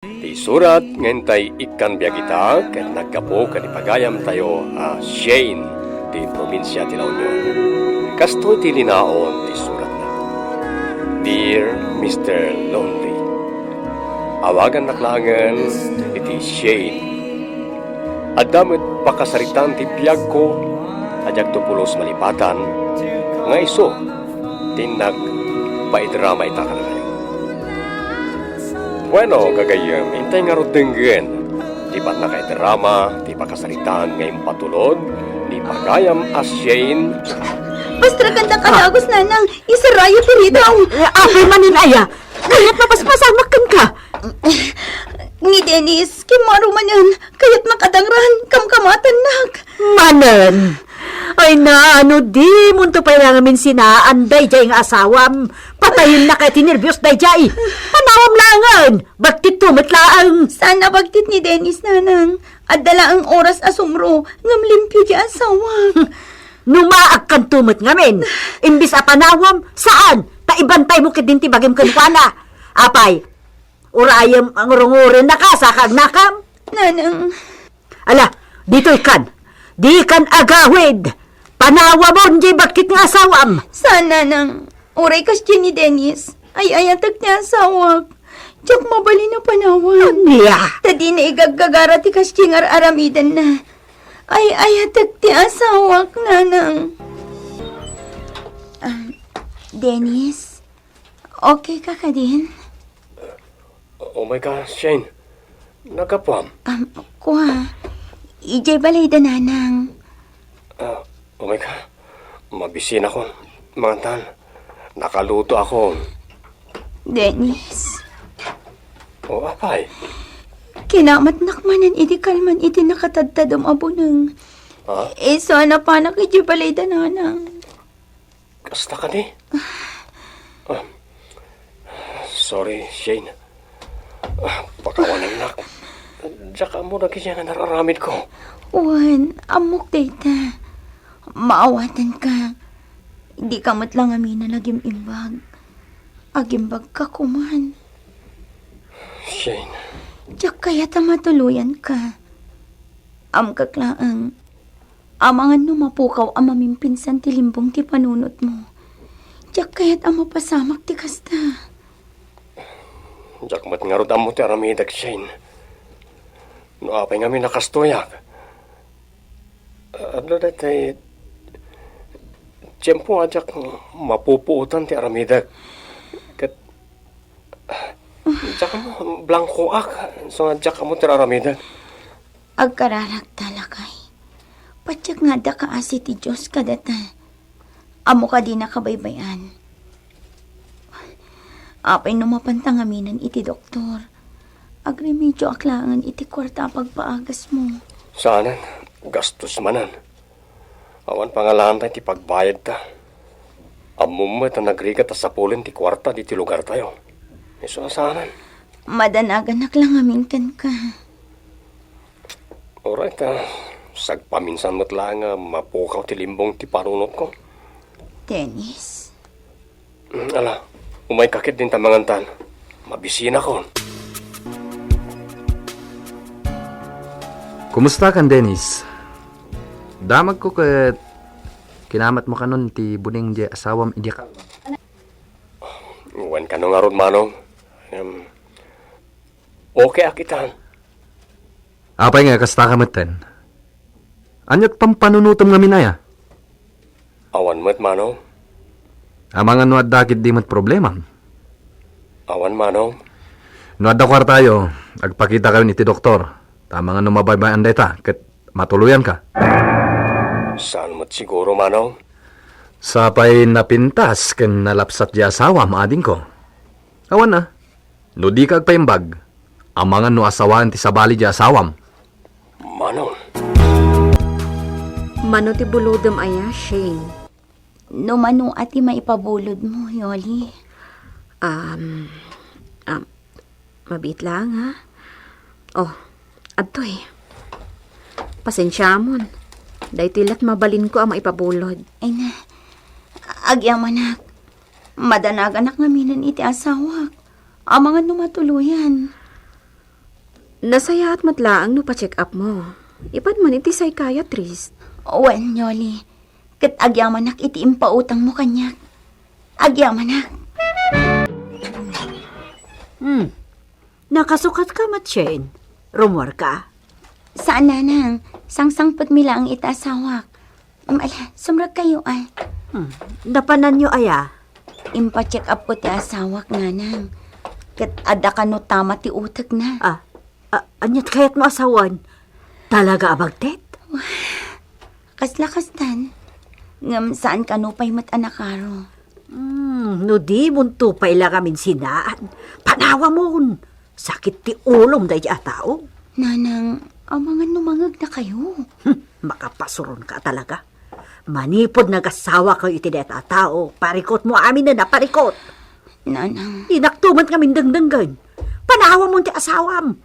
Ti surat ngayon tay ikan biya kita ket nagkapo kanipagayam tayo Shane di probinsya ti La Union. Kastoy ti linaon ti surat na. Dear Mr. Lonely, awagan naklangan iti Shane. Adamot pakasaritan ti biyag ko ajak tupulos malipatan nga iso tinag paidrama ita ka na kayo. Bueno, kagayam, intay nga rodenggen. Di ba't nakaidrama, di pakasaritan ngayong patulod, di pagayam as Shane. Basta kanta kalagos nanang, isarayo pirito. Apay maninaya, kaya't mapaspasamakkan ka. Ni Dennis, kimaro man yan, kaya't makadangran, kamkamatan nak. Manen, ay na ano di, munto pa yung amin sinaanday jay nga asawam. Patayin na kay tinirbyos day jay. Panawam langan, bakit tumatlaang. Sana bagtit ni Dennis nanang, at dala ang oras asumro, ngam limpyo di asawa. Numaag kan tumat ngamin. Imbis a panawam, saan? Taibantay mo kadinti bagim kankwana. Apay, urayam ang urungurin na ka, sakag nakam. Nanang, Ala, dito ikan. Di kan agawid. Panawa mo, di bakit nga asawam. sana nang, oray kas ni Dennis, ay ayatag niya asawak. Diyak mabali na panawan. Niya. Tadi na igaggagara ti kas aramidan na. Ay ayatag ti asawak, nanang. Dennis, okay ka din? Oh my God, Shane. Nagkapam. Kuha, ijay balay da nanang. Oh my God. Mabisin ako. Mga tan. Nakaluto ako. Dennis, O apay. kinamat nakmanan iti kalman iti nakatadtadom abunang. Ha? Sana pa ijay balay da nanang. Kasta ka ni? Sorry, Shane. Pakawanan nak. Diyan mo na kanya nga nararamid ko. Juan, amok data. Maawatan ka. Hindi ka matlang amin na lagim imbag. Agimbag ka kuman. Shane. Diyak kaya tamatuluyan ka. Kaklaang. Amangan no mapukaw ang mamimpinsan ti limbong ti panunot mo. Diyak kaya't mapasamak ti kasta. Diyak mat nga rodam mo ti aramidag, Shane. No apay nga mi nakastoyak. Ano na tayo... Tiyempo nga diyak mapupuutan ti aramidag. Kat... Diyak mo, blanco ak. So nga diyak mo ti aramidag. Agkararak talakay. Patyak nga da kaasi ti Diyos kadata. Amo ka di nakabaybayan. Apay numapantang aminan iti doktor. Agremedyo aklangan iti kwarta pagpaagas mo. Saanan, gastos manan. Awan pangalan tayo ti pagbayad ta. Amummet ang nagrigat ta sa pulin ti kwarta di ti lugar tayo. Iso saanan. Madanagan naklangamin kan ka. Alright, sagpaminsan mo't lang mapukaw ti limbong ti parunot ko. Dennis, Ala, umay kakit din tamangantan. Mabisin ako. Kumusta kan, Dennis? Damag ko kat kinamat mo kanon ti buning di asawam idi ka. Uwan ka nung aron manong. Okay akitan. Apay nga kasta kamatan. Anyat pampanunutom nga minaya. Awan mo't manong. Amangan no at dakit di mat problema. Awan manong. No at dakwar tayo, agpakita kayo ni ti doktor. Tama nga no mabaybayan data, kat matuluyan ka. Saan mo't siguro manong? Sapay napintas ken nalapsat di asawa maading ko. Awan na. No di ka agpaimbag. Amangan no asawaan ti sabali di asawam. Manong. Mano ti bulodom aya, Shane? numano ati maipabulod mo, Yoli. Mabit lang, ha? Oh, adtoy. Pasensya mon. Dahil tilat mabalin ko ang maipabulod. Ay na, agyamanak. Madanag anak ngaminan iti asawak. Amangan numatuluyan. Nasayaat matlaang no pa-check up mo. Ipad man iti psychiatrist. Wen, Yoli. Kat agyamanak iti impautang mo kanyak. Agyamanak. Nakasukat ka, Matchain. Rumor ka. Saan nanang? Sangsangpot mila ang itasawak. Ala, sumrag kayo ay. Napanan nyo aya. Impa-check up ko ti asawak nga nang. Kat ada ka no tama ti utak na. Anyat kayat mo asawan. Talaga abagtet? Kasla-kastan. Ngam saan ka no pa'y matanakaro. No di munto pa ila kamin sinaan. Panawa mo. Sakit ti ulom dahi a tao. Nanang, amangan numangag na kayo. Makapasuron ka talaga. Manipod nagasawa kayo iti deta tao. Parikot mo amin na naparikot. Nanang, Inaktuman kami dangdanggan. Panawa mo ti asawam.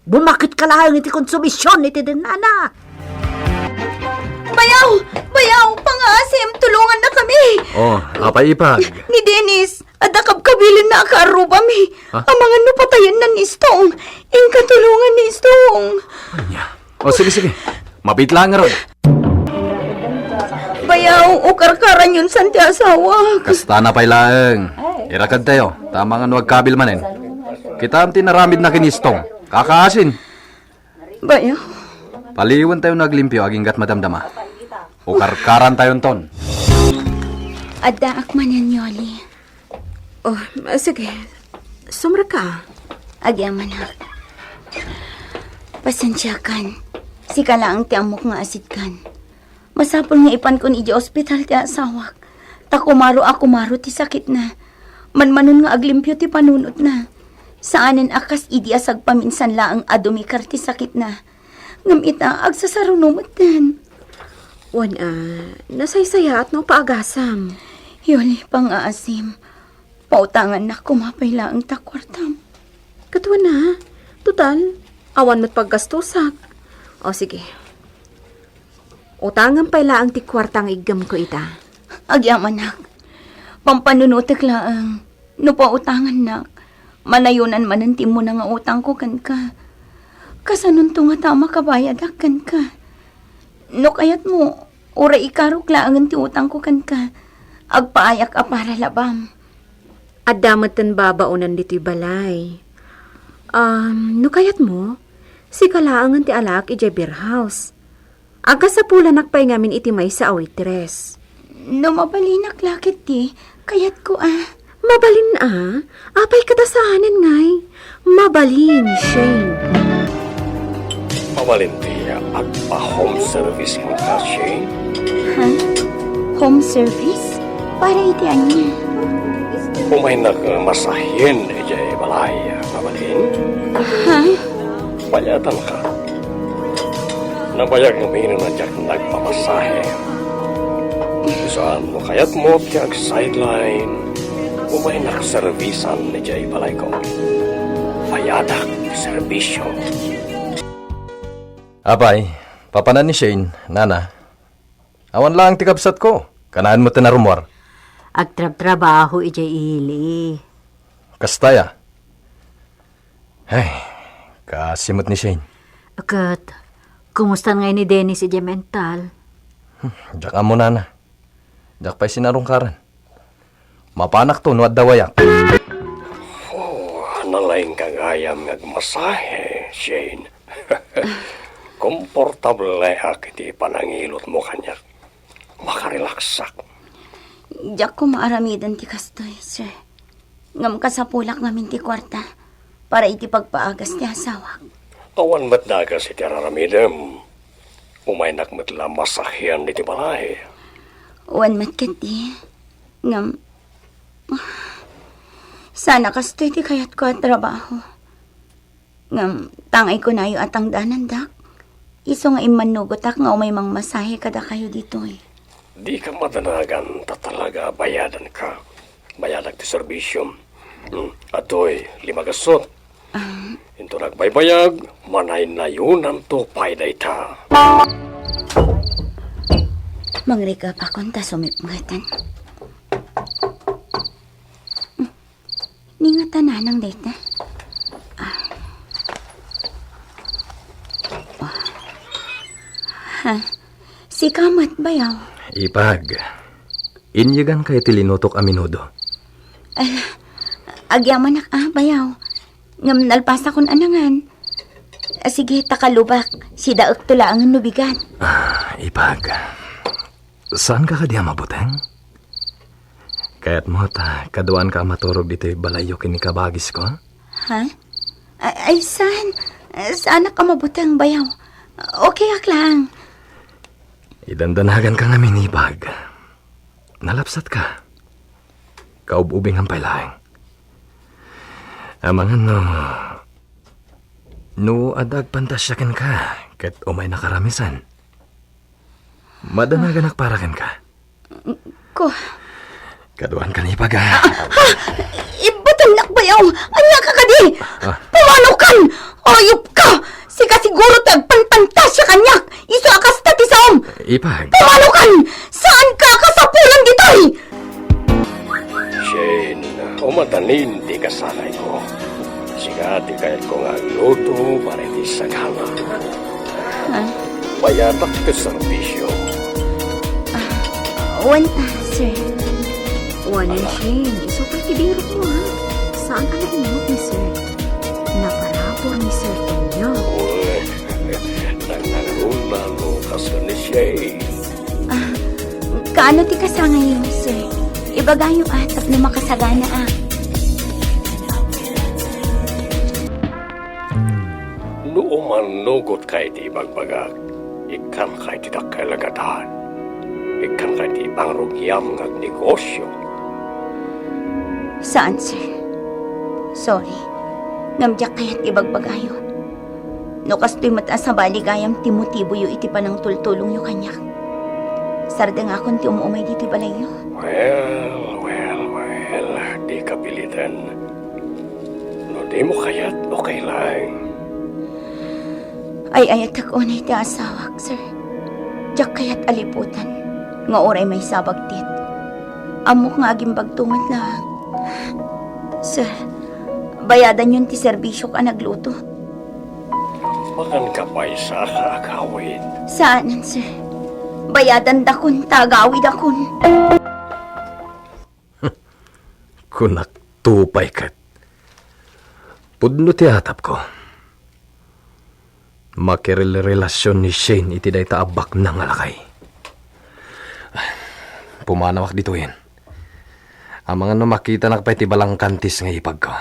Bumakit ka lang iti konsumisyon iti dinana. Bayaw! Bayaw! Pangasim! Tulungan na kami! Oh, apay ipag. Ni Dennis, adakab kabilin na akaruba mi. Ha? Amangan no patayan na ni Stong. Katulungan ni Stong. O sige. Mabit lang nga ron. Bayaw, ukarkaran yun sa ti asawa. Kasta na pay laeng. Irakad tayo. Tama nga nuwag kabil manen. Kita ang tinaramid na kinistong. Kakaasin. Bayaw, Paliwan tayo naglimpyo aging gat madamdama. Ukarkaran tayon ton. ada akmanan Yoli. Oh, sige. Sumra ka. Agyamanak. Pasensya kan. Si kalaang ti amok nga asid kan. Masapol nga ipan ko ni iji ospital ti asawak. Takumaro ti sakit na. Manmanon nga aglimpyo ti panunot na. Saanen akas idi asag paminsan laang adumikar ti sakit na. Ngam ita agsasarunumot nan. Nasaysaya at no paagasam. Yoli pang-aasim. Pautangan na kumapay laang takwartam. Katuwa na. Total, awan mo't paggastusak. O sige. Utangan pa ang tikwartang igam ko ita. Agyamanak. Pampanunutik laang. No pautangan nak. Manayunan mananti mo na nga utang ko kan ka. Kasanun to nga tama kabayadak kan ka. No kayat mo, ura ikarok laangan ti utang ko kan ka. Agpaayak a para labam. Adamatan babaunan dito'y balay. No kayat mo, si kalaangan ti alak ijay beer house. Aga sa pula nakpay ngamin iti may sa awitres. No mabalinak lakit ti, kayat ko Mabalin apay katasahanan ngay. Mabalin, Shane. Mamalintiya at pa-home service mo ka, Shane. Ha? Home service? Para iti anya. Umay nagmasahin ejay balay, mabalin. Ha? Bayatan ka. Nabayag namin na dyan nagpamasahe. Saan mo kayat mo tiyag sideline. Umay nakaservisan ni Jay balay ko. Bayadak, serbisyo. Apay, papanan ni Shane, nana. Awan lang tikabsat ko. Kanaan mo tinarumor. Agtrab-trabaho ijay ili. Kastaya. Ay, kasimot ni Shane. Akat, kumusta nga ni Dennis ijay mental? Diyak mo nana. Diyak pa'y sinarungkaran. Mapanak to, nuwad dawayak. Nalaing kagayam nagmasahe, Shane. Komportable hak iti panangilot mo kanyak. Makarelaksak. Diyak ko maaramidan ti kastoy, sir. Ngam kasapulak namin ti kwarta para iti pagpaagas ti asawak. Awan matdagas iti araramidem. Umay nakmatla masahian iti balay. Wan matkati. Ngam, sana kastoy ti kayat ko at trabaho. Ngam, tangay ko na yung atang danandak. Iso nga imanugotak nga umay mang masahe kada kayo dito eh. Di ka madanagan tatalaga bayadan ka. Bayadag ti serbisyo. Atoy, 5 gasot. Ito nagbaybayag, manay na yun ang tupay na ita. Mangrika pa konta sumipngatan. Ningatan na nang data. Si Kamat bayaw. Ipag, inyagan kay tilinutok a minudo. Agyaman bayaw. Ngam nalpasa kon anangan. Sige, takalubak. Si daak tula ang nubigan. Ipag, saan ka kadiya mabuteng? Kaya't mo kaduan ka maturog dito balayo kini kabagis ko? Ha? Ay, saan? Saan ka mabutang bayaw? Okay lang. Idandanagan ka namin, Ipag. Nalapsat ka. Kaububing ang pailaeng. Amangan no adag pantasyakan ka, ket umay nakaramisan. Madanagan nakparakan ka. Ko. Kaduan ka ni Ipag, ha? Ibutang nakbayaw. Anya ka kadi. Pumano kan. Ayop ka. Sika siguro tagpanpantasya kanyak. Iso akas tatisom. Ipag. Pumano kan. Saan ka kasapulan gitay? Shane, umatanin di kasanay ko. Sigati kahit ko nga luto para di sagama. Payatak to servisyo. Wanta, sir. Wanan, Shane. Isupay kibiro mo, ha? Saan ka naingot ni Sir? Naparapor ni Sir Tonyo. Uy, nananaruna mo kas ni Shane. Kaano ti kasangay mo, sir? Ibagayo atap na makasagana Nuuman nugot kay di bagbagag. Ikan kay di dakay lagatan. Ikan kay di pangrugyam ng negosyo. Saan, sir? Sorry. Namjak kaya't ibagbagayo. No kasto'y mataas sa baligayam timutibo yu iti pa ng tultulong yu kanyak. Sarda nga akong ti umuumay dito balayo. Well, di ka pilitan. No di mo kaya't okay lang. Ay ayat unay ti asawak, sir. Jak kaya't aliputan. Nga oray may sabagtit. Amok nga aging bagtungan lang. Sir, bayadan yun ti serbisyo ka nagluto. Makan ka pa isa kakawin. Saanan, sir? Bayadan dakon, tagawid akon. Kunak tupay kat. Pudno ti atap ko. Makirel-relasyon ni Shane iti day taabak ng alakay. Pumanawak dito yan. Ang mga makita nakapay ti balang kantis nga ipag ko.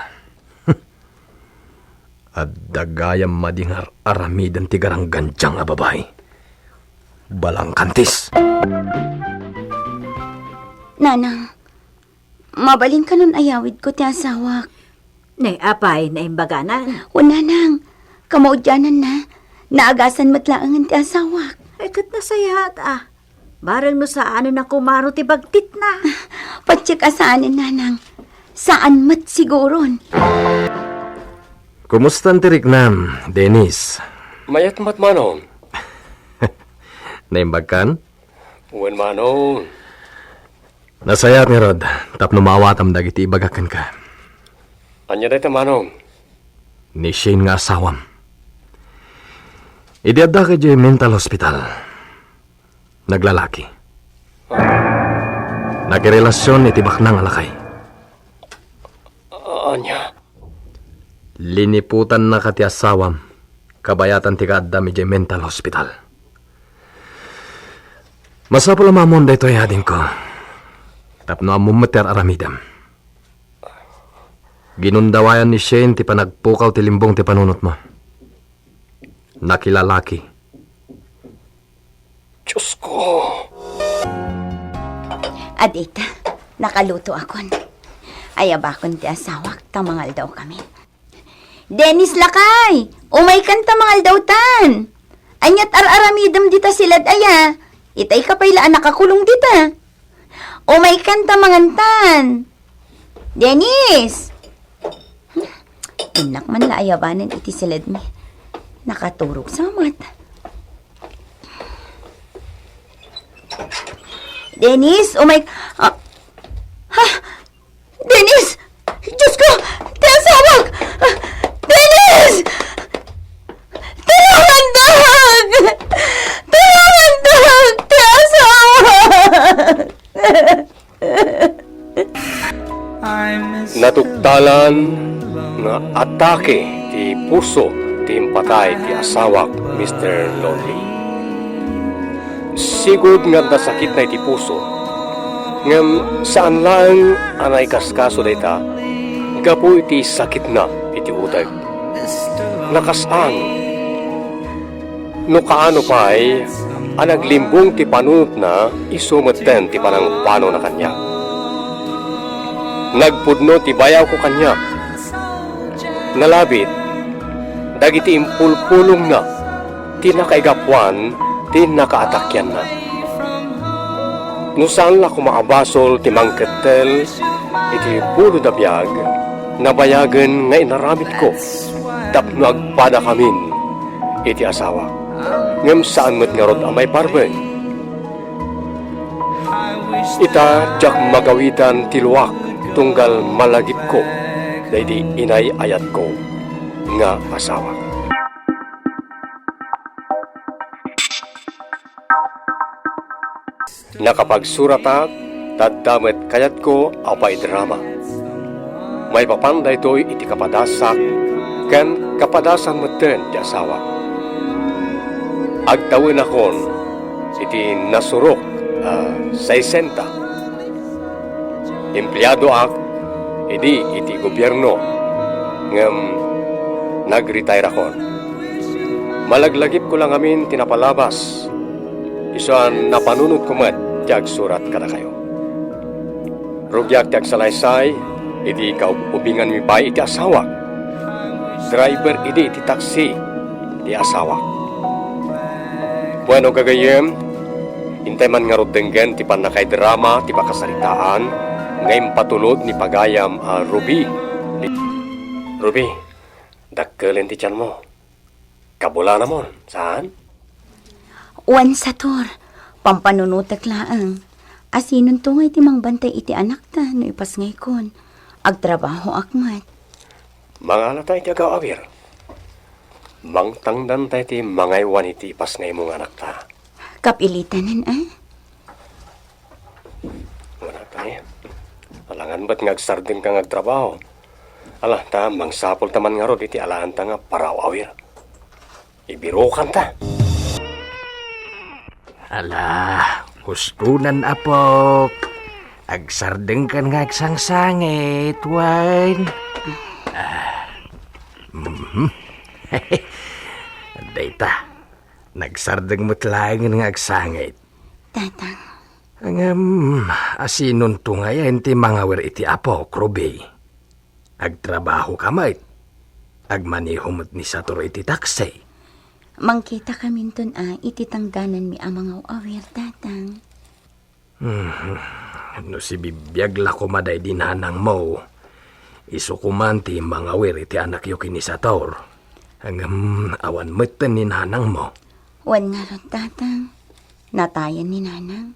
At dagayam madingar aramidan ti garang gandyang nga babae. Balang kantis. Nanang, mabalin ka nun ayawid ko ti asawak. Nay, apay, naimbaganan. O nanang, kamaudyanan na. Naagasan matlaangan ti asawak. Ay, kat nasayat, Barang no saan na kumaro ti bagtit na. Patsik asaanin, nanang. Saan mat siguron? Kumusta ang tirik nam, Dennis? Mayat mat manon. Naimbagkan? Uwan manon. Nasayat ni Rod. Tapno maawatam dagiti ibagakan ka. Anya dito manon. Ni Shane nga asawam. Idiadda ka dyan mental hospital. Naglalaki. Nakirelasyon itibak ng alakay. Anya. Liniputan na kati asawam. Kabayatan ti kaadda mi dyan mental hospital. Masapula mamon da ito yadin ko. Tapno amumater aramidam. Ginundawayan ni Shane ti panagpukaw ti limbong ti panunot mo. Nakilalaki. Diyos ko. Adita, nakaluto akon. Ayabakon ti asawak, tamangal daw kami. Dennis Lakay! Umay kan tamangal daw tan! Anyat ar-aramidam dita silad aya. Itay kapaylaan nakakulong dita. Umay kan tamangan tan! Dennis! Inak man la ayabanan iti silad mi. Nakaturog sa mata. Dennis, oh my... Dennis! Diyos ko! Tiasawag! Dennis! Tulungan, Dag! Tulungan! Dalan nga atake ti puso ti impatay ti asawak Mr. Lonely. Sigud nga nasakit na iti puso ngem saan lang anay kaskaso dayta gapu iti sakit na iti utag. Nakasang no kaano pa'y anaglimbong ti panunot na isumeten ti panangpano na kanya. Nagpudno ti bayaw ko kanya. Nalabit, dagiti impulpulong na, ti nakaigapuan, ti nakaatakyan na. No saan la kumaabasol ti mangketel, iti pulo da biyag, nabayagan nga inaramit ko, tapno agpada kamin, iti asawa. Ngem saan mo't nga rod amay parbe. Ita jak magawitan tiluak, tunggal malagip ko, dahil inay ayat ko, nga asawa. Nakapagsurata, tadamet kayat ko, apay drama. May papanday to'y iti kapadasak, kan kapadasan meten ti asawa. Agtawin akon, iti nasurok, 60. Empleyado ak, iti gobyerno, ngem nag-retire akon. Malaglagip ko lang amin tinapalabas, isuan napanunod ko met, tiag surat kada kayo. Rugyak tiag salaysay, iti kaubingan mi pa iti asawa. Driver iti taxi, iti asawa. Bueno gagayem, hintay man nga rodenggen ti panakay drama, ti pakasaritaan, ngayon patulod ni pagayam Ruby. Ruby, dakkelin ti tiyan mo. Kabula na mo, saan? Wan Sator, pampanunutak laang. Asinon to nga iti mangbantay iti anak ta, no ipas ngay kon. Agtrabaho akmat. Mga alatay ti agawawir. Mangtangdan tayo ti mangaywan iti ipas ngay mong anak ta. Kapilitanan Wala tayo. Alangan ba't ngagsardin ka ngagtrabaho? Ala, ta, mangsapol taman nga rod iti alaan ta nga parawawir. Ibirokan ta. Ala, hustunan apok. Agsardeng kan nga agsangsangit, Wan. Dayta, nagsardeng mo't nga agsangit. Tatang, Asinon to nga yan ti mga wer iti apok, Ruby. Agtrabaho ka mait. Agmanihumot ni Sator iti taksay. mangkita kami ton iti tangganan mi amang awir, tatang. No si bibiyag la kumaday dinanang mo. Isukuman ti mga wer iti anak yu kini Sator. Awan meten ni nanang mo. Wan nga ron, tatang. Natayan ni nanang.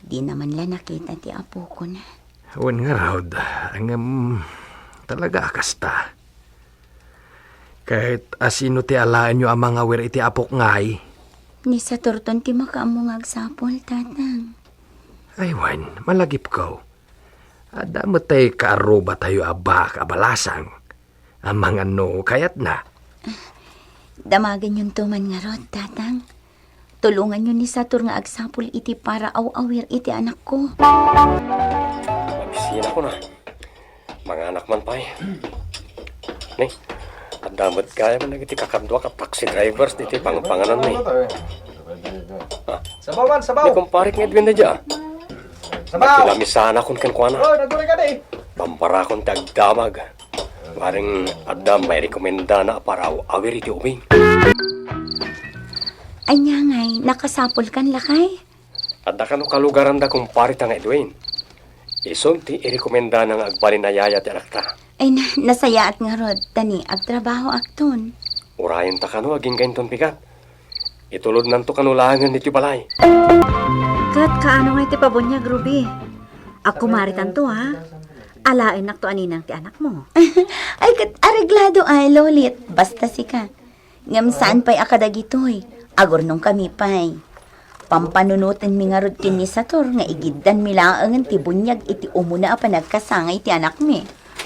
Di naman la nakita ti apo ko na. Wan nga raod, talaga akasta. Kahit asino ti alaan nyo ang mga wer iti apok ngay. Ni sa torton ti makaamong agsapol, tatang. Ay wan, malagip ko. Adamot tayo kaaruba tayo abak abalasang. Ang mga no kayat na. Damagan yung tuman nga rod, tatang. Tulungan yun ni Satur nga agsapol iti para awawir iti anak ko. Mabisina ko na. Mga anak man pa eh. Nih, ang damot kaya man nagiti kakadwa ka taxi drivers dito pangpanganan ni. Sabaw man, sabaw. Di kumparik nga Edwin na dyan. Sabaw. Kilamisana kon kankwana. Oh, nagulay ka di. Pampara kon tagdamag. Maring adam may rekomenda na para awir iti ubing. Ay nga ngay, nakasapol kan lakay. At da kano kalugaran da kumparit ang Edwin. Isom ti irekomenda ng agbalin na yaya ti anak ta. Ay nasaya at nga rod, tani, agtrabaho akton. Urayan ta kano aging ganton pikat. Itulod nanto kanulangan niti balay. Kat kaano nga iti pabunyag, Ruby? Ako maritan to, ha? Alain nakto aninang ti anak mo. Ay kat areglado ay, lolit. Basta sika. Ngam saan pa'y akadagitoy. Agor nung kami pa'y. Pampanunutin mi nga rod kini Sator nga igiddan mi laangan ti bunyag iti umuna a panagkasangay ti anak mi.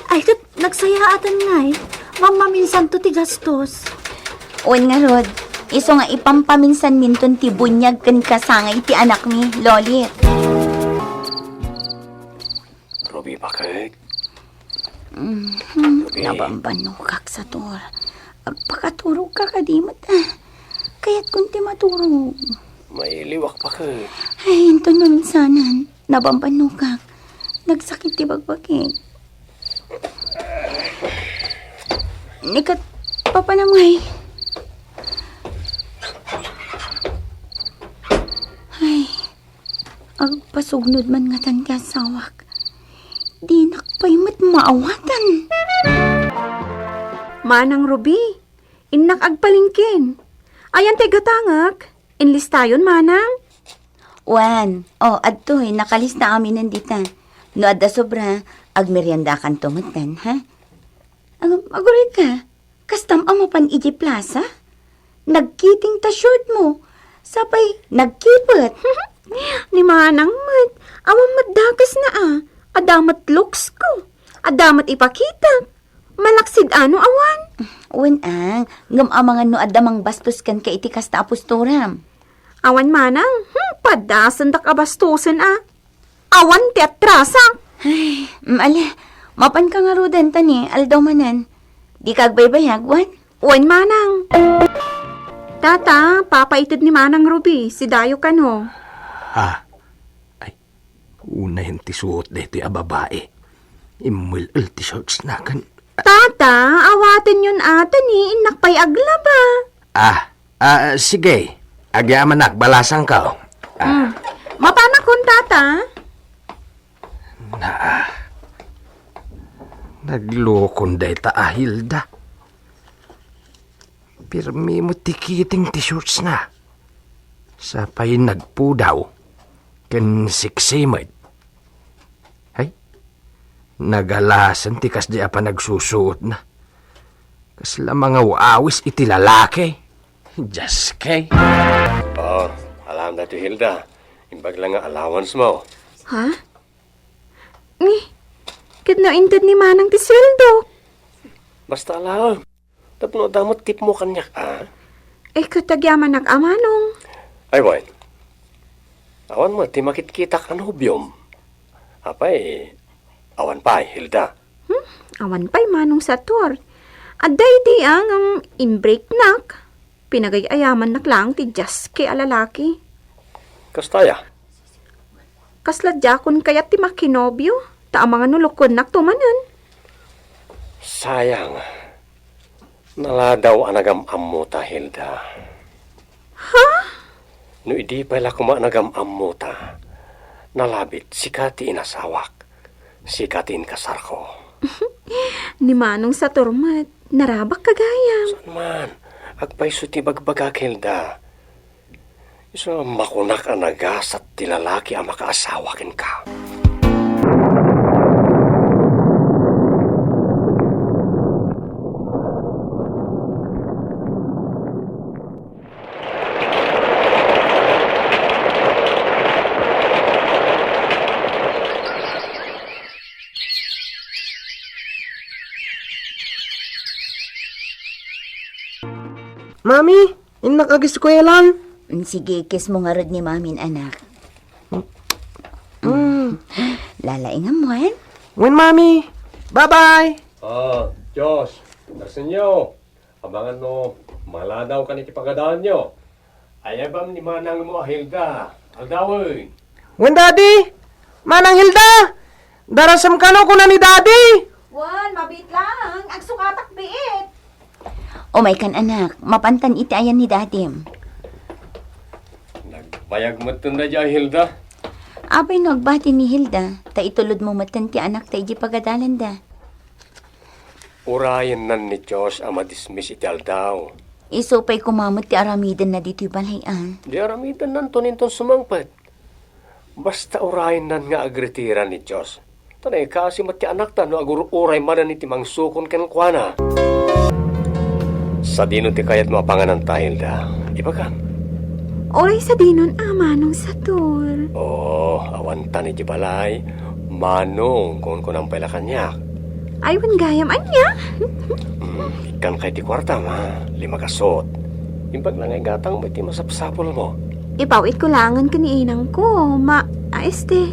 Ay, kat, nagsayaatan nga eh. Mamaminsan to ti gastos. Uwan nga, Rod. Iso nga ipampaminsan minton ti bunyag kan kasangay ti anak mi, Lolit. Ruby, bakit? Ruby, Nabambanukak sa tor. Agpakaturog ka kadimot Kaya't kung ti maturog. may liwak bakit? Ay, hinton maminsanan. Nabambanukak. Nagsakit ti bagbagig. Nikat, papanamay. Ay, agpasugnod man nga tan kasawak. Di nakpaymat maawatan. Manang Ruby, inak agpalingkin. Ayan te gatangak. Inlistayon, manang. Wan, adtoy, nakalista amin nandita. No adda sobra, agmerienda kan tumutan, ha? Agurit ka, kastam amapan iji plaza? Nagkiting ta short mo, sapay nagkipot. Ni manang mat, awang maddakas na Adamat looks ko. Adamat ipakita. Malaksid ano awan. Wan ngam amangan no adamang bastos kan ka iti kasta apostoram. Awan manang, padasan dak abastusan Awan ti atrasa. Ay, mapan ka nga rodan tani, aldaw manan. Di kagbaybayag, wan? Uwan manang. Tata, papaitid ni manang Ruby, si Dayo kano. Ha? Ay, una yung tisuot na ito yung babae. Imul-ul t-shirts na kan. Tata, awatin yun ata ni inakpay aglaba. Sige. Agyaman nak, balasang ka. Mapanakon, tata. Naglokon day ta Hilda. Pirmi mo tikiting t-shirts na. Sapay nagpudaw. Ken siksimad. Ay, nagalasan tikas di apa nagsusuot na. Kasla mga waawis iti lalaki. Just kay. Alam na ti Hilda. Imbag lang nga allowance mo. Ha? Kitno intid ni manang ti sweldo. Basta alam. Tapno damot tip mo kanyak, Katagyaman nag-amanong. Ay, Wayne. Awan mo, ti makit-kita ka nobyom. Apay, awan pa, Hilda. Awan pa'y manong sa tour. Aday di ang in-break nak. Pinagayaman nak lang ti Jaske alalaki. Kastaya. Kasladya kun kayat ti makinobyo. Ta mga nulukon nak tumanan. Sayang. Naladaw anagam-am mo ta, Hilda. Ha? No idi pala kumanagam-am mo ta. Nalabit, sikati inasawak. Sikatin kasar ko. Ni manong sa turmat. Narabak kagayam. Saan man, agpaiso ti bagbagak, Hilda. Iso makunak ang nagasat ti lalaki ang makaasawakin ka. Mami, inak agis ko yalan. Sige, kiss mo nga rod ni mamin, anak. Lalaingan mo, Wen, mami. Bye-bye. Diyos, nasan nyo? Abangan no, maladaw ka ni kipagadaan nyo. Ayabam ni manang mo, Hilda. Aldawoy. Wen, daddy. Manang Hilda. Darasam ka no kuna ni daddy. Wan, mabit lang. Ang sukatak biit. O may kan anak, mapantan iti ayan ni dadim. Nagbayag mo ito na dyan, Hilda. Abay no, agbati ni Hilda, ta itulod mo matan ti anak ta iji pagadalan da. Urayan nan ni Diyos ang madismiss iti aldaw. Isupay kumamot ti aramidan na dito'y balayan. Di aramidan nan to ninton sumangpad. Basta urayan nan nga agritiran ni Diyos. Tanay kasi mati anak ta no agururay manan iti mangsukon ken kuana. Sa dino ti kayat mapanganan ta, Hilda. Iba ka? Oray sa dinon manong sa tour. Awan ta ni Jibalay. Manong kung kunang pala kanyak. Aywan gayam anya. Ikan kay ti kwarta ma, 5 kasot. Imbag lang ay gatang may ti masapsapol mo. Ipawit ko langan ka ni inang ko.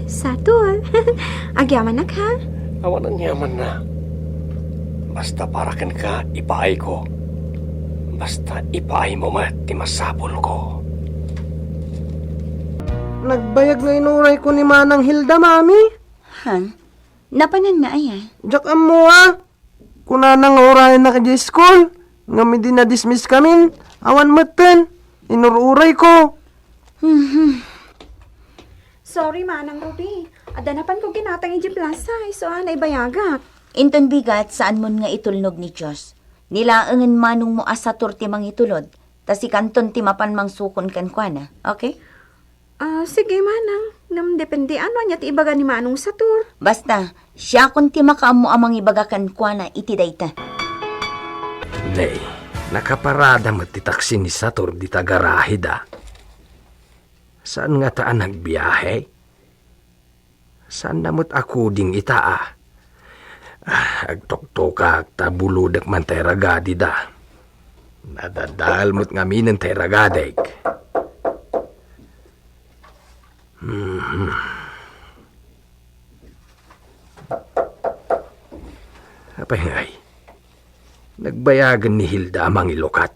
Satur. Agyaman na ka. Awan ang yaman na. Basta parakan ka, ipaay ko. Basta ipaay mo mat, ti masapol ko. Nagbayag na inuray ko ni Manang Hilda, Mami. Han, napanan na ay Diyak mo kuna nang orayan na ka school. Ngami din na dismiss kami. Awan matan. Inururay ko. Sorry, Manang Ruby. Adanapan ko ginatang plaza. So, anay bayaga. Inton bigat saan mo nga itulnog ni Diyos. Nilaangan manong mo asatur ti mangitulod. Tas ikanton ti mapan mang sukon kan kwa na. Okay? Sige, Manang. Depende ano niya ti ibaga ni Manong Satur. Basta, siya kun ti makaamo amang ibagakan kwa na iti dayta. Nay, nakaparada matitaksi ni Satur di tagarahe da. Saan nga taan nagbiyahe? Saan namot ako ding itaa? Agtoktoka tabuludak man teragadi da. Nadadalmot nga minang teragadeg. Apay ngay, nagbayagan ni Hilda amang ilukat.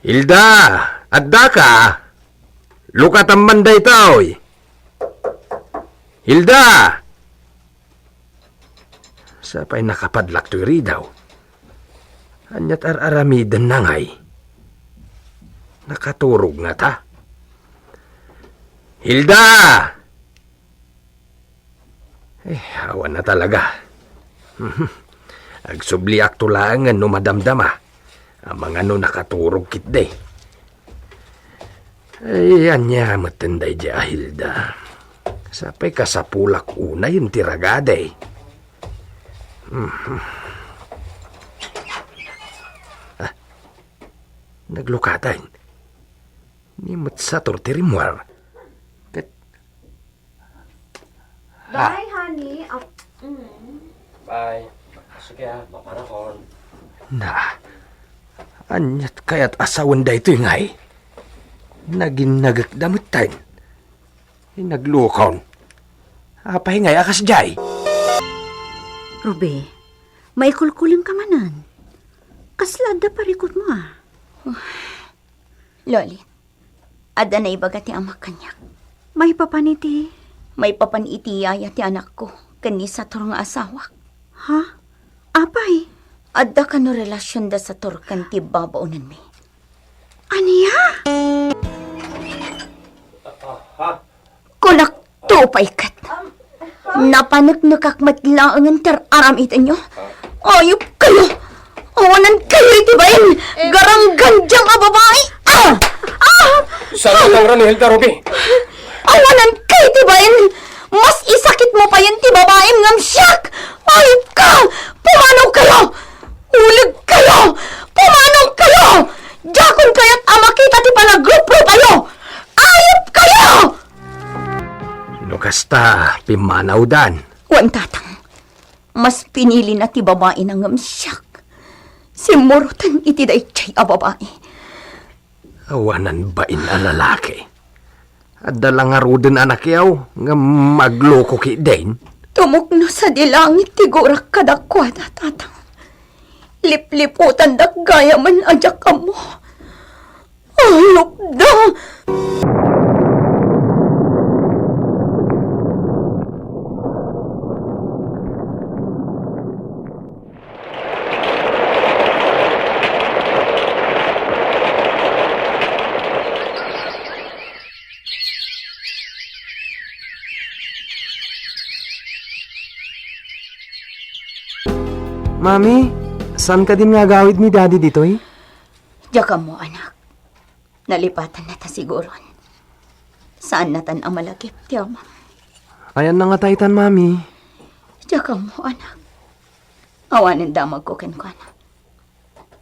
Hilda! Adda ka! Lukat ang manday taoy! Hilda! Sapay nakapadlak to'y ridaw. Anyat aramidan na ngay. Nakaturog nga ta. Hilda! Awan na talaga. Agsubliak tulangan no madamdama. Ang mga no nakaturog kitde. Anya matenday di Hilda. Sapay kasapulak una yung tiragade. Naglukatan. Ni Matsator tirimwar. Bye, honey. Bye. Sige mapanahon. Na, anyat kaya't asawan da ito ngay. Naging nagagdamutan. Naglukon. Apay ngay akas jay. Ruby, may kulkuling ka manan. Kaslada parikot mo Lolit, ada na ibaga ti amak kanyak. May papaniti. May papaniti yaya ti anak ko. Kanisa turong asawak. Ha? Apay? Adda ka no relasyon da sa turkan ti babaunan mi. Aniya? Kunak tupay kat. Napanagnakak matlaangan ter aramitan nyo. Ayop kayo. Awanan kayo itibayin. Garang-gandyang a babae. Saan ka ni Hilda, Ruby? Awanan kayo itibayin. Mas isakit mo pa yan ti babae ngam siyak. Ayop ka. Pumanaw kayo. Ulig kayo. Pumanaw kayo. Jakon kaya't amakita ti palagrupo kayo. Ayop kayo. Nukasta, pimanaw dan. Wan tatang, mas pinili na ti babae na ngam siyak. Si Murutan iti daychay a babae. Awanan ba a lalaki? At dalang aruden anak yaw, nga magloko ki din. Tumok na sa dilangit ti gurak kadakwada tatang. Lipliputan dak gaya man ajak ka mo. Ayok da! Mami, saan ka din nga gawid ni Daddy dito eh? Diyakan mo, anak. Nalipatan na ta siguro. Saan natan ang malagip, tiyama? Ayan na nga taytan, Mami. Diyakan mo, anak. Awanin damag ko ken ko, anak.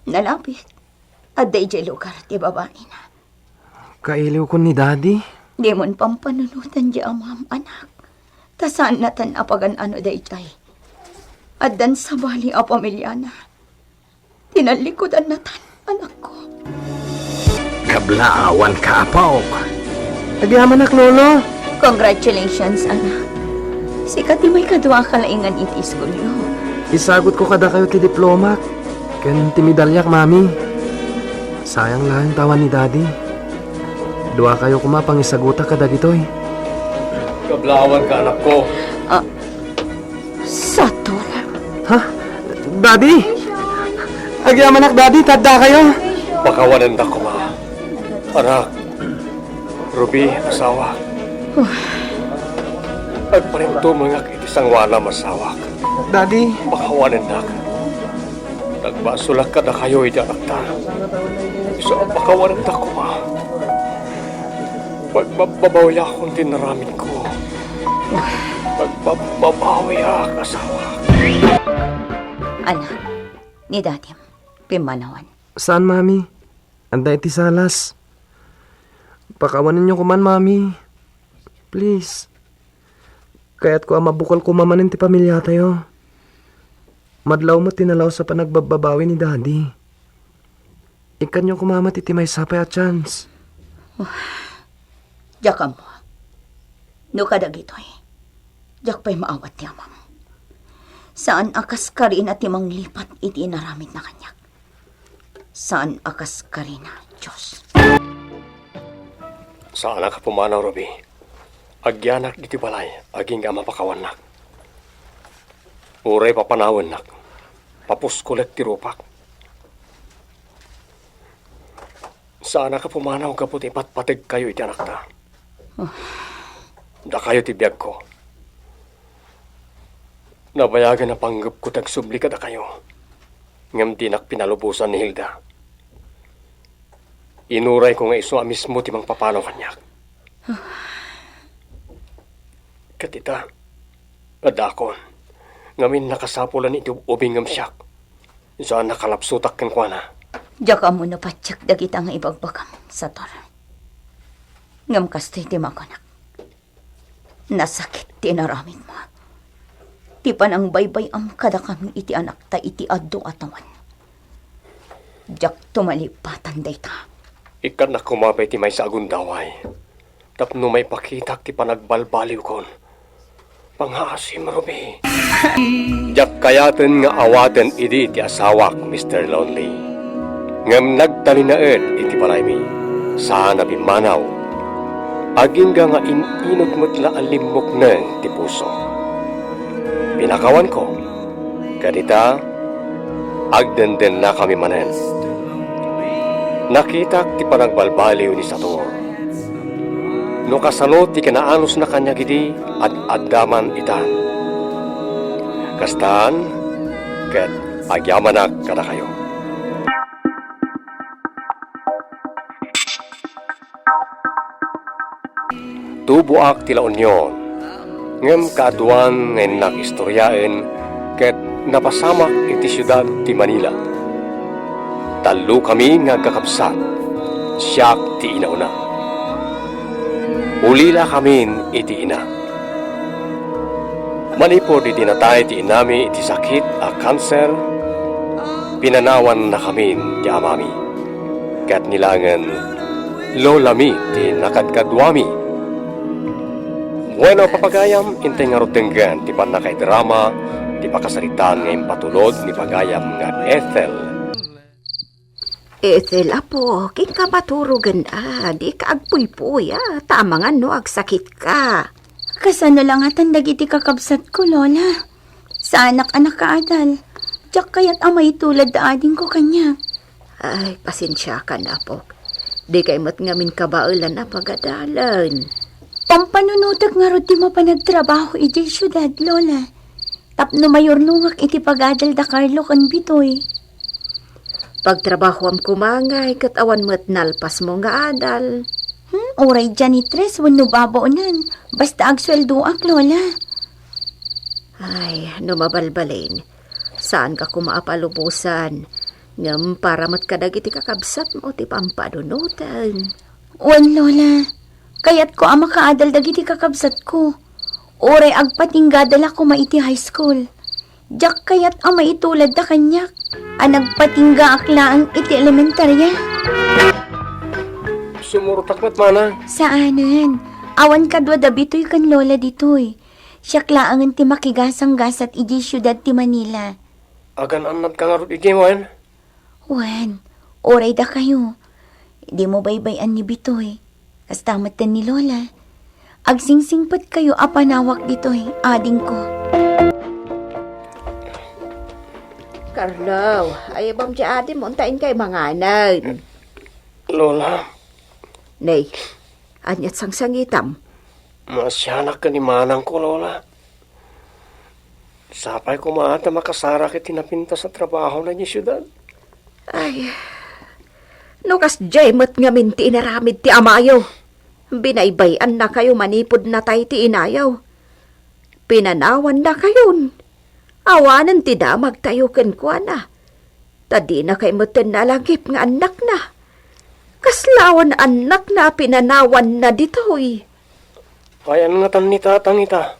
Nalapit. At day jay lugar, ti babae na. Kailiw ko ni Daddy. Di mon pampanunutan di amam, anak. Ta saan natan apagan ano day jay. Adan sa bali a pamilyana. Tinalikodan na tan, anak ko. Kablaawan ka, Apok. Agyaman nak, Lolo. Congratulations, anak. Si Kati may kadwa kalaingan iti iskulyo. Isagot ko kada kayo ti diploma. Ken ti medalyak, Mami. Sayang lang tawan ni Daddy. Dua kayo kumapang isaguta kada gitoy. Kablawan ka, anak ko. Sator. Ha? Daddy? Agyaman nak, Daddy. Tadda kayo. Pakawanan na ko, ma. Anak, Ruby, asawa. Agparinto mga kitisang wala masawak. Daddy. Pakawanan na ka. Nagbasulak ka na kayo, iti anak ta. So, pakawanan na ko, ma. Pagbabawi akong tinaramin ko. Pagbabawi ak, asawa. Anak, ni Dadim, pimanawan. Saan, Mami? Anda iti salas. Pakawanan niyo ko man, Mami. Please. Kaya't ko mabukal ko mamanin ti pamilya tayo. Madlaw mo tinalaw sa panagbababawi ni Daddy. Ikan niyo kumama ti may sapay at chance. Diyak mo. No kadag ito eh. Diyak pa'y maawat ti amam. Saan akas ka rin at timang lipat iti inaramit na kanyak? Saan akas ka rin na, Diyos? Saan ka pumanaw, Ruby? Agyanak iti balay, aging nga mapakawanak. Uray papanawan nak. Papuskulet ti rupak. Saan ka pumanaw kaputi patpatig kayo iti anak ta? Da kayo ti biyag ko. Nabayagan na panggap ko tagsubli ka da kayo. Ngam dinak pinalubusan ni Hilda. Inuray ko nga iso mismo ti mang papanaw kanyak. Katita, adakon, ngamin nakasapulan ito ubing ngam siyak. Saan nakalapsutak kang kwa. Diyak mo na patsak dagita nga ibagbagam, Sator. Ngam kastoy ti makanak. Nasakit ti naramit mo. Ti panang baybay am kada kami iti anak ta iti addo atawan. Diyak tumalipatan day ta. Ikan na kumapay ti may sa agundaway. Tapno may pakitak ti panagbalbaliw kon. Panghasim, Ruby. Diyak kayaten nga awaten idi ti asawak, Mr. Lonely. Ngam nagtalinaed iti palaymi. Sana bimanaw. Aging nga inot mo't la alimok nang ti puso. Pinakawan ko. Ganita, agdenden na kami manen. Nakitak ti panagbalbaliw ni Sator. No kasano ti kinaanos na kanya gidi at addaman ita. Kastaan, ket agyamanak kada kayo. Tubuak tila unyon, ngem kaaduan ngayon nag-istoryaen ket napasamak iti siyudad ti Manila. Talo kami nga kakabsat, siyak ti inauna. Ulila kamin iti ina. Manipod iti natay ti inami iti sakit a kanser, pinanawan na kamin ti amami. Kat nilangan, lolami ti nakadkadwami. Bueno, papagayam, intay nga rotenggan ti panakay drama, ti pakasaritan ngayong patulod ni pagayam nga Ethel. Ethel, apo, kikapaturugan di ka agpuypuy, Tama nga no, agsakit ka. Kasano lang atan dagiti kakabsat ko, Lola. Sa anak-anak ka, Adal. Diyak kaya't amay tulad da ading ko kanya. Ay, pasensya ka na, Pok. Di kay mat ngamin kabailan na pagadalan. Pampanunudag nga ro di mo pa nagtrabaho iti syudad, Lola. Tapno mayor nungak iti pagadal da Carlo kan bitoy. Pagtrabaho am kumangay, katawan mo't nalpas mo nga adal. Oray janitres, wano babaunan. Basta agsweldo ak, Lola. Ay, numabalbalin. Saan ka kumaapalubusan? Ngam para matkadagiti kakabsat mo ti pampadunutan. Wan, Lola. Kaya't ko ama kaadal dagiti kakabsat ko. Oray agpatinggadala ko maiti high school. Jak kayat ang maitulad da kanyak. Ang nagpatingga akla ang iti elementarya. Sumurtak mat manang. Saanan? Awan kadwa da bitoy kan lola ditoy. Siya klaangan ti makigasang-gasat iji syudad ti Manila. Agan anad ka nga rin igimuan. Wen, oray da kayo. Di mo baybayan ni bitoy. Kastamat din ni lola. Agsingsingpat kayo apanawak ditoy, ading ko. Carlo, ay bam si ate mo, untain kay manganan. Lola, Nay, anyat sang sangitam. masyanak ka ni manang ko, Lola. Sapay ko maata makasara kiti napinta sa trabaho na niya syudad. Ay, nukas jaymat nga minti inaramid ti amayo. Binaybayan na kayo manipod na tay ti inayaw. Pinanawan na kayon. Awanan ti damag tayo kenkwa na. Tadi na kay meten nalagip nga anak na. Kaslawan anak na pinanawan na ditoy. Ayan nga tan ni tatang ita.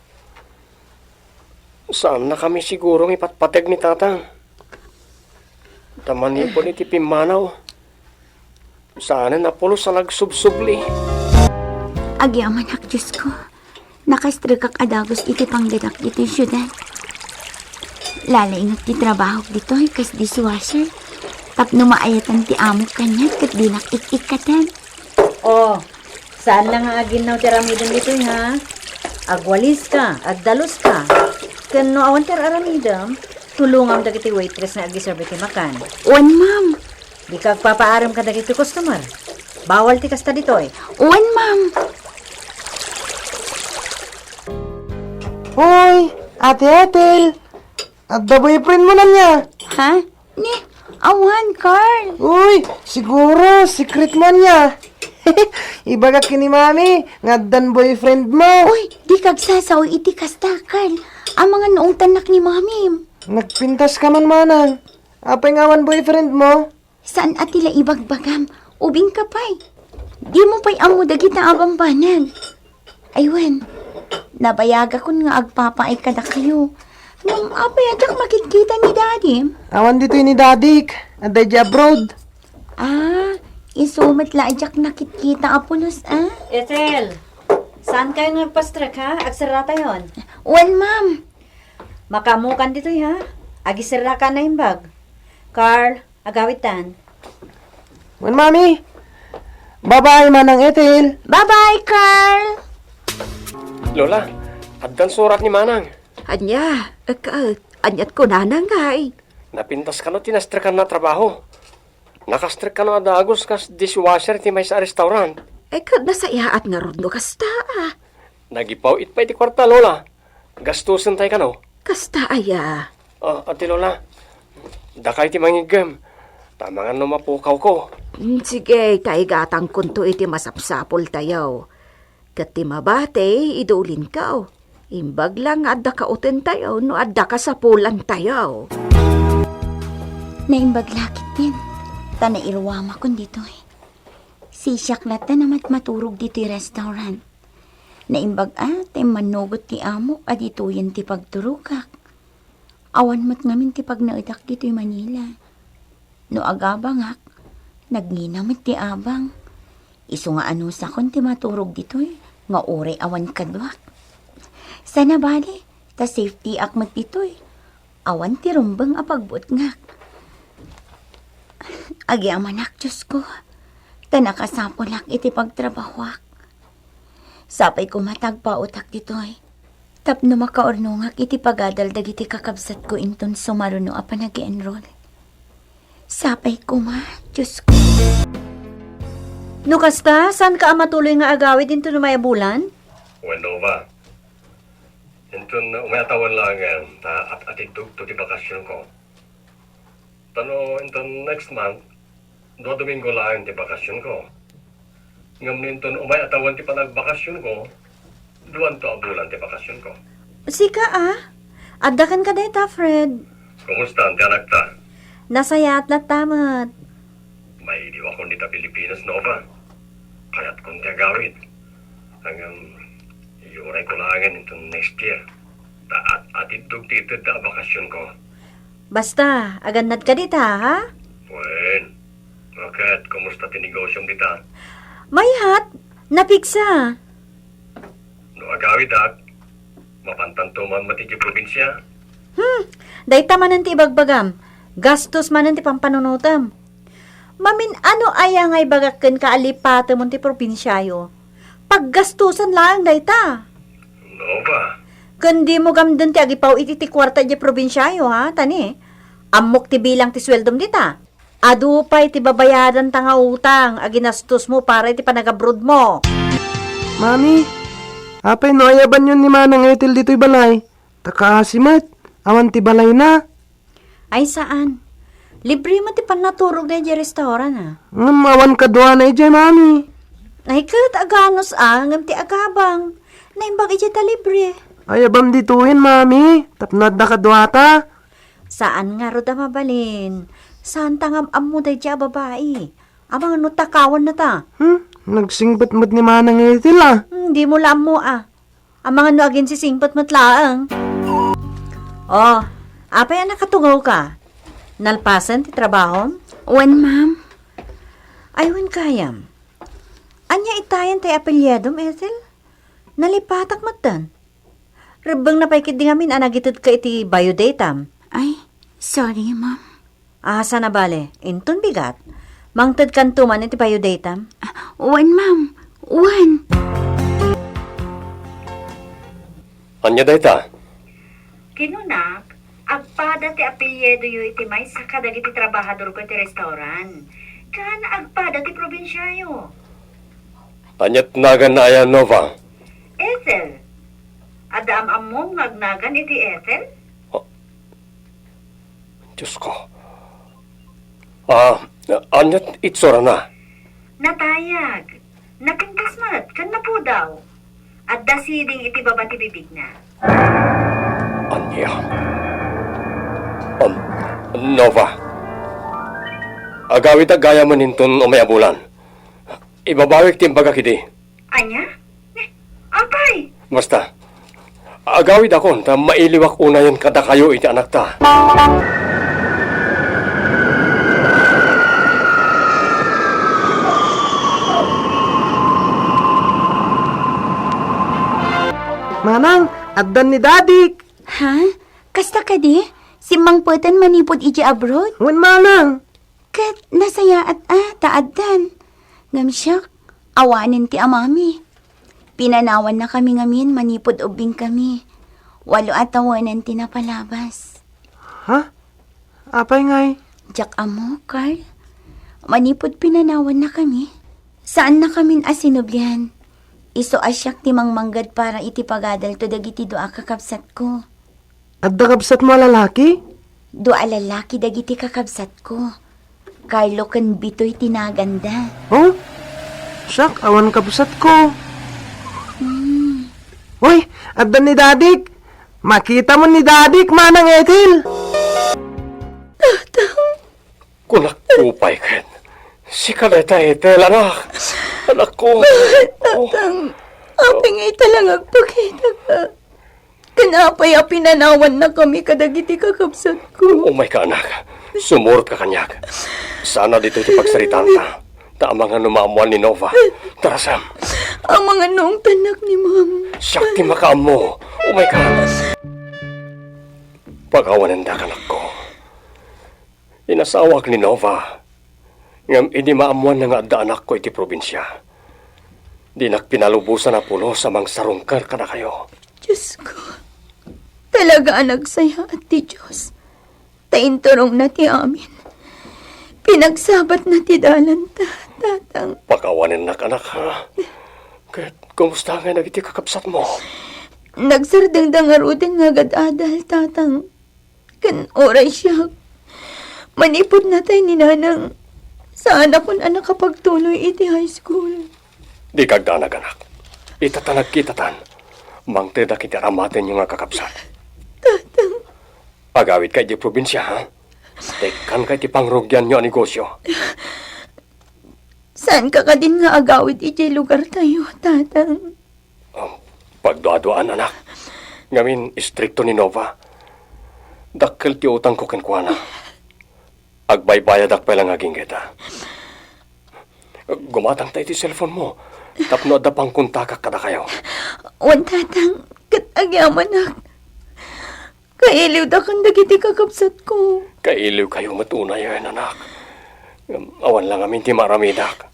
Saan na kami sigurong ipatpateg ni tatang? Tamanipon iti pimanaw. Saan na pulo sa nagsubsubli? Agi amanak, Diyos ko. Nakastrikak adagos iti panggadak dito yung syudad. Lalaingat ti trabaho dito ay kas dishwasher. Tapno maayatan ti amo kanya kat dilak ik-ikatan. Oh, saan lang ang aginaw ti aramidam dito ha? Agwalis ka, agdalos ka. Kano awan ti aramidam, tulungam dagiti waitress na agiserve ti makan. Wan, ma'am. Di ka agpapaaram ka dagiti customer. Bawal ti kasta dito eh. Wan, ma'am. Hoy, Ate Ethel! Adda boyfriend mo na niya. Ha? Ni, awan, Carl. Uy, siguro, secret mo niya. Ibaga kini mami, ngaddan boyfriend mo. Uy, di kagsasaw iti kasta, Carl. Ang mga noong tanak ni mami. Nagpintas ka man manang. Apay ngawan boyfriend mo? Saan atila ibagbagam? Ubing ka pa'y. Di mo pa'y amo dagita abambanag. Aywan, nabayaga kun nga agpapaay kada kayo. Nung apayadyak makikita ni Daddy. Awan dito ni Dadik. Aday di abroad. Ah, isumat la ajak nakikita apulos, ah? Ethel, saan kayo nagpastrek ha? Agsarata yon. Wan, ma'am. Makamukan dito ha? Agisara ka na yung bag. Carl, agawitan. Wan mami. Bye-bye manang Ethel. Bye-bye, Carl. Lola, addan surat ni manang. Anya, anyat ko nanangay. Napintas ka no tinastrekan na trabaho. Nakastrek ka no adagos kas dishwasher ti may sa restaurant. Kad nasayaat nga ron no kasta ah. Nagipaw it pa iti kwarta, Lola. Gastusin tayo ka no. Kasta aya. Ate Lola, dakay ti mangigam. Tamangan no mapukaw ko. Sige, kaigatang kunto iti masapsapol tayo. Kat ti mabate, idulin ka. Imbag lang adda ka uten tayo, no adda ka sa pulan tayo. Naimbag lakit din. Tanairwama kun dito eh. Sisyak lata namat maturog dito yung restaurant. Naimbag tay manugot ti amo adito yan ti pagturukak. Awan mat ngamin ti pagnaidak dito yung Manila. No agabangak, nagninamit ti abang. Isu nga ano sa kon ti maturog dito eh. Nga ore awan kadwak. Sana bali, ta safety akmat dito eh. Awan ti rumbang apagbuot ngak. Agi amanak, Diyos ko. Ta nakasapolak iti pagtrabahwak. Sapay ko matagpautak dito eh. Tapno makaornungak iti pagadaldag iti kakabsat ko inton sumaruno apa nag-enroll. Sapay ko ma, Diyos ko. No kasta, saan ka matuloy nga agawid into na may bulan? Wendo ba? Inton umayatawan lang at atitug to di bakasyon ko. Tano inton next month, 2 Domingo lang di bakasyon ko. Ngam inton umayatawan ti panagbakasyon ko, 2 bulan ti bakasyon ko. Sika Addakan ka deta, Fred. Kumusta ang anak ta? Nasayat na tamat. May diwa ko nita Pilipinas, Nova. Kaya't kong tagawid. Hanggang iuray ko langan itong next year. At itong titid na bakasyon ko. Basta, agannad ka dita, ha? Wen, bakit? Kumusta tinigosyong dita? Mayhat, napiksa. No agawid at, mapantanto man matigi probinsya. Dayta manan ti ibagbagam. Gastos manan ti pampanunutam. Mamin ano aya ngay bagakken kaalipate mo ti probinsyayo. Paggastusan lang dayta. No ba? Kundi mo gamdan ti agipaw iti ti kwarta di probinsyayo ha, tani. Amok ti bilang ti sweldom dita. Adupay ti babayaran ta nga utang, aginastos mo para iti panagabroad mo. Mami, apay no ayaban yun ni Manang Ethel dito'y balay. Takasimat, awan ti balay na. Ay saan? Libre mo ti panaturog na di restaurant ha. Awan kadwa na ijay, mami. Ay kat aganos ngam ti agabang. Naimbag iti ta libre. Ayabam dituhin, mami. Tapnad na kadwata. Saan nga ro da mabalin? Saan tangam ammo da dya babae? Amang ano takawan na ta? Nagsingbat-mat ni Manang Ethel ah. Hindi mo lam mo Amang ano agin si singpat matlaang. Oh, apay nakatungaw ka? Nalpasan ti trabaho? Wen, ma'am. Aywan kayam. Anya itayan tay apelyadom, Ethel? Nalipatak matan. Rebang napaikit di ngamin anagitid ka iti biodatam. Ay, sorry, ma'am. Asa na bale? Inton bigat. Mangtad kantuman iti biodatam. Wen, ma'am. Wen. Anya dayta? Kinunak, agpada ti apelyedo yu iti may sa kadagiti trabahador ko ti restaurant. Kan agpada ti probinsyayo. Anyat nagan na ayan, Nova. Ethel. Adam among ngagnagan iti Ethel? Diyos ko. Anyat itsura na. Natayag. Napintasmat, kan na po daw. At dasiding iti babati bibig na. Anya. Nova. Agawid agaya man hinton o mayabulan. Ibabawik timbaga kidi. Anya? Apay! Basta, agawid ako ta mailiwak una yan kada kayo iti anak ta. Manang, addan ni Dadik. Ha? Kasta ka di? Si Mang Putan manipod iji abroad? Wan Manang. Kat nasaya at taaddan. Ngamsyak, awanin ti amami. Pinanawan na kami ngamin, manipod ubing kami. Walo atawanan ti napalabas. Ha? Apay ngay? Jak amo, Carl. Manipod pinanawan na kami. Saan na kamin asinublihan? Iso asyak ti mangmanggad para iti pagadal to dagiti doa kakabsat ko. Adda kabsat mo lalaki? Doa lalaki dagiti kakabsat ko. Carlo kan bitoy tinaganda. Oh? Sak, awan kabsat ko. Hoy, adda ni Dadik. Makita mo ni Dadik, Manang Ethel. Kunak kupay ken. Si Kaleta Ethel, anak. Anak ko. Tatang, apingay talang agpakita ka. Kanapay pinanawan na kami kadagiti kakabsat ko. Oh my ka, anak. Sumurot ka kanyag. Sana dito iti pagsaritaan ta. Ta mga numamuan ni Nova. Tarasam. Ang mga noong tanak ni Ma'am. Siyakti makaam mo. Oh my God. Pagawanan da kanak ko. Inasawak ni Nova. Ngam ini maamuan na nga adda anak ko iti probinsya. Di nakpinalubusan na puno sa mang sarungkar ka na kayo. Diyos ko. Talaga nagsaya at ti Diyos. Tainturong na ti amin. Pinagsabat na ti dalan ta, tatang. Pagawanan na kanak ha. Kahit kumusta nga nagiti kakapsat mo? Nagsardang arudan nga gadadal, tatang. Kan oras siya. Manipod na tayo ni nanang. Saan akong anak kapagtuloy iti high school? Di kagdanag anak. Itatanag kitatan. Mangteda kiti ramaten yung nga kakapsat. Tatang. Agawid kay di probinsya ha. Tekan kay ti pangrugyan nyo ang negosyo. Saan ka din nga agawid iti lugar tayo, tatang? Pagduaduan anak. Ngamin, istrikto ni Nova. Dakkel ti utang ko kenkwana. Agbaybayad ak lang aging kita. Gumatang tayo ti cellphone mo. Tapno adda pang kontakak kada kayo. Wan tatang, katagyaman ak. Kailiw da kang dagiti kakapsat ko. Kailiw kayo matunay yan, anak. Awan lang amin ti maramidak.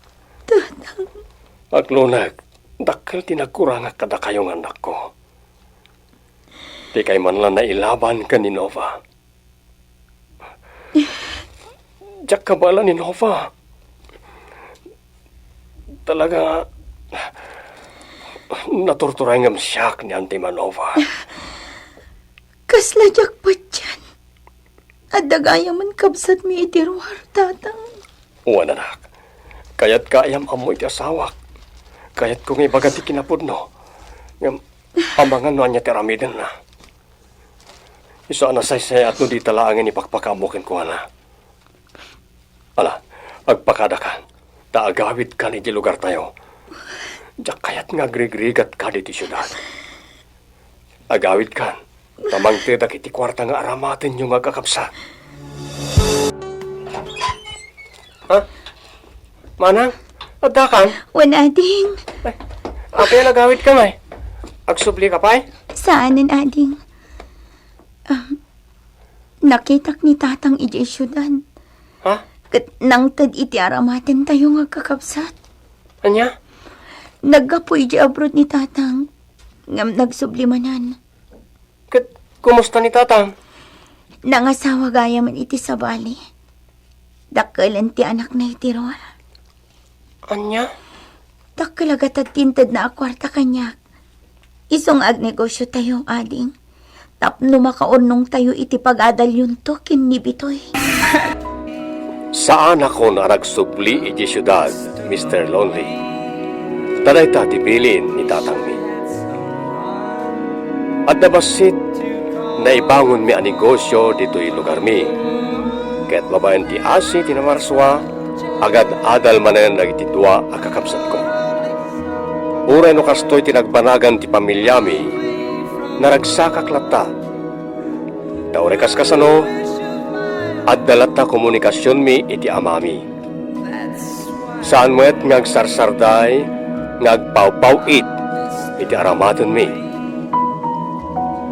Tatang, Aglunag, dakkel ti nagkurangak kada kayong anak ko. Di kay man lang nailaban ka ni Nova. Diyak ka bala ni Nova. Talaga, naturturay ngam siyak ni Auntie Manova. kasla jakpat dyan. At dagaya man kapsat mi itiruar, tatang. Uwan anak, kayat kaayam amoy ti asawak. Kayat kong ibagati kinapudno. Ngam, amangan no anya tiramiden na. Iso anasay-say at no di talaangin ipakpakamukin ko na. Ala, agpakada ka. Taagawid ka ni di lugar tayo. Diyak kayat nga grigrigat ka di syudad. Agawid ka. Tamang tidak iti kwarta nga aramatin yung agakapsa. Ha? Manang? Adda kan? Wan ading, Apa yung nagawid ka may? Agsubli ka pa'y? saanan ading? Nakitak ni tatang iji syudad. Ha? Kat nang tad iti aramatin tayo nga kakapsat. Anya? Naggapoy iji abroad ni tatang. Ngam nagsublimanan. Kumusta ni tatang? Nangasawa gaya man iti sa bali. Dakkelan ti anak na itiruar. Anya? Dakkel agat tintad na akwarta kanyak. Isong agnegosyo tayo, ading. Tapno makaunong tayo iti pag-adal yun to kinibitoy. Saan ako na nagsubli iti syudad, Mr. Lonely? Taday ta tibilin ni tatang mi. At nabasit na ibangon mi ang negosyo dito'y lugar mi. Kaya't babayan ti asi tinamarswa, agad adal manan nagitidwa akakapsat ko. Uray no kastoy tinagbanagan ti pamilya mi, naragsakak latta. Tauray kaskasano, at dalata komunikasyon mi iti amami. Saan mo't ngagsarsarday, ngagpawpawit iti aramaton mi.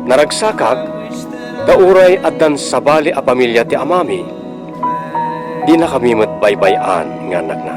Naragsakak, dauray at dan sabali a pamilya ti amami. Di na kami matbaybayan nga anak na.